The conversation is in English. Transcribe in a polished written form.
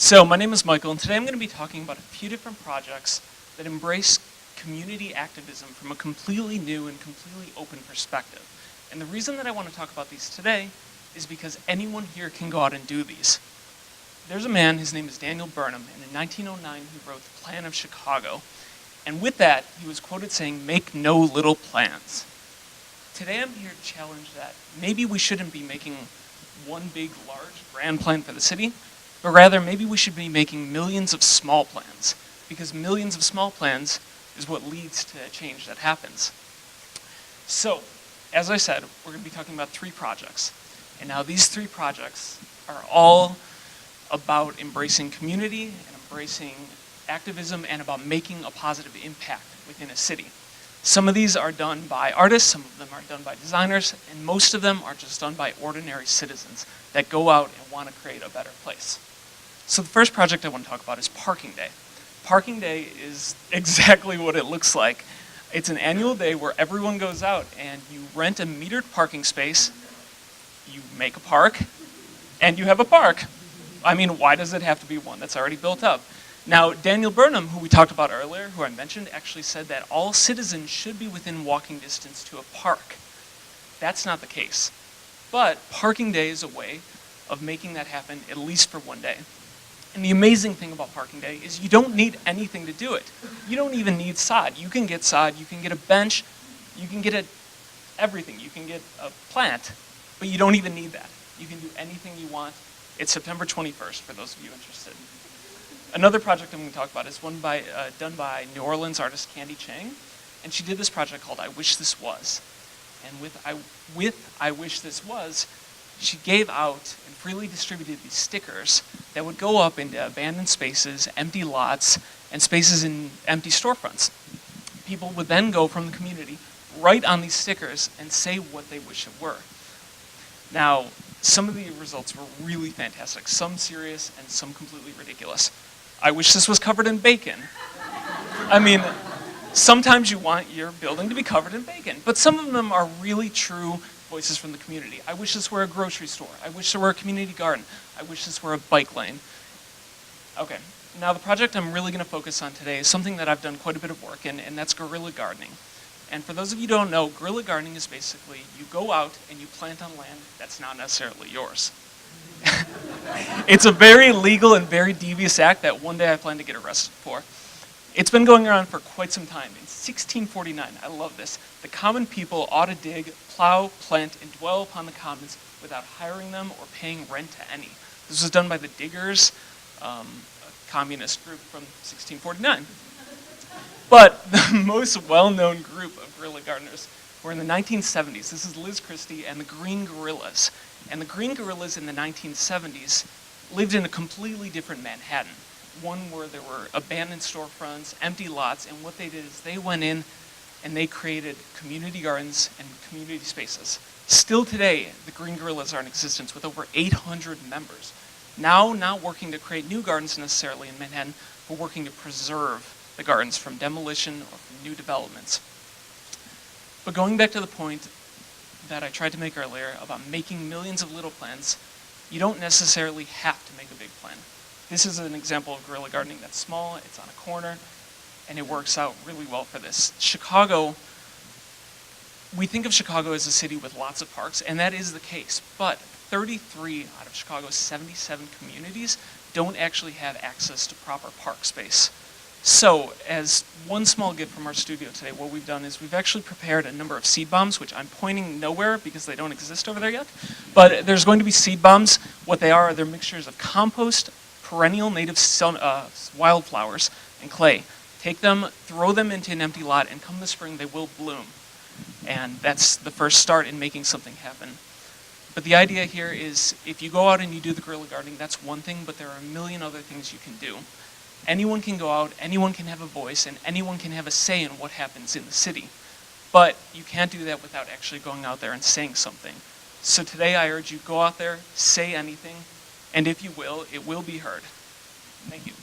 So my name is Michael, and today I'm going to be talking about a few different projects that embrace community activism from a completely new and completely open perspective. And the reason that I want to talk about these today is because anyone here can go out and do these. There's a man, his name is Daniel Burnham, and in 1909 he wrote the Plan of Chicago. And with that, he was quoted saying, "Make no little plans." Today I'm here to challenge that. Maybe we shouldn't be making one big, large, grand plan for the city, but rather maybe we should be making millions of small plans, because millions of small plans is what leads to change that happens. So, as I said, we're going to be talking about 3 projects. And now these 3 projects are all about embracing community and embracing activism and about making a positive impact within a city. Some of these are done by artists, some of them are done by designers, and most of them are just done by ordinary citizens that go out and want to create a better place. So the first project I want to talk about is Parking Day. Parking Day is exactly what it looks like. It's an annual day where everyone goes out and you rent a metered parking space, you make a park, and you have a park. I mean, why does it have to be one that's already built up? Now, Daniel Burnham, who we talked about earlier, who I mentioned, actually said that all citizens should be within walking distance to a park. That's not the case. But Parking Day is a way of making that happen, at least for one day. And the amazing thing about Parking Day is you don't need anything to do it. You don't even need sod. You can get sod, you can get a bench, you can get everything. You can get a plant, but you don't even need that. You can do anything you want. It's September 21st, for those of you interested. Another project I'm going to talk about is one done by New Orleans artist Candy Chang, and she did this project called I Wish This Was. And with I Wish This Was, she gave out and freely distributed these stickers that would go up into abandoned spaces, empty lots, and spaces in empty storefronts. People would then go from the community, write on these stickers, and say what they wish it were. Now, some of the results were really fantastic, some serious and some completely ridiculous. I wish this was covered in bacon. I mean, sometimes you want your building to be covered in bacon, but some of them are really true voices from the community. I wish this were a grocery store. I wish there were a community garden. I wish this were a bike lane. Okay, now the project I'm really going to focus on today is something that I've done quite a bit of work in, and that's guerrilla gardening. And for those of you who don't know, guerrilla gardening is basically you go out and you plant on land that's not necessarily yours. It's a very legal and very devious act that one day I plan to get arrested for. It's been going around for quite some time. In 1649, I love this, the common people ought to dig, plow, plant, and dwell upon the commons without hiring them or paying rent to any. This was done by the Diggers, a communist group from 1649. But the most well-known group of guerrilla gardeners were in the 1970s. This is Liz Christie and the Green Guerrillas. And the Green Guerrillas in the 1970s lived in a completely different Manhattan. One where there were abandoned storefronts, empty lots, and what they did is they went in and they created community gardens and community spaces. Still today, the Green Guerrillas are in existence with over 800 members. Now, not working to create new gardens necessarily in Manhattan, but working to preserve the gardens from demolition or from new developments. But going back to the point that I tried to make earlier about making millions of little plans, you don't necessarily have to make a big plan. This is an example of guerrilla gardening that's small, it's on a corner, and it works out really well for this. Chicago, we think of Chicago as a city with lots of parks, and that is the case, but 33 out of Chicago's 77 communities don't actually have access to proper park space. So, as one small gift from our studio today, what we've done is we've actually prepared a number of seed bombs, which I'm pointing nowhere because they don't exist over there yet. But there's going to be seed bombs. What they are, they're mixtures of compost, perennial native wildflowers, and clay. Take them, throw them into an empty lot, and come the spring, they will bloom. And that's the first start in making something happen. But the idea here is if you go out and you do the guerrilla gardening, that's one thing, but there are a million other things you can do. Anyone can go out, anyone can have a voice, and anyone can have a say in what happens in the city. But you can't do that without actually going out there and saying something. So today I urge you, go out there, say anything, and if you will, it will be heard. Thank you.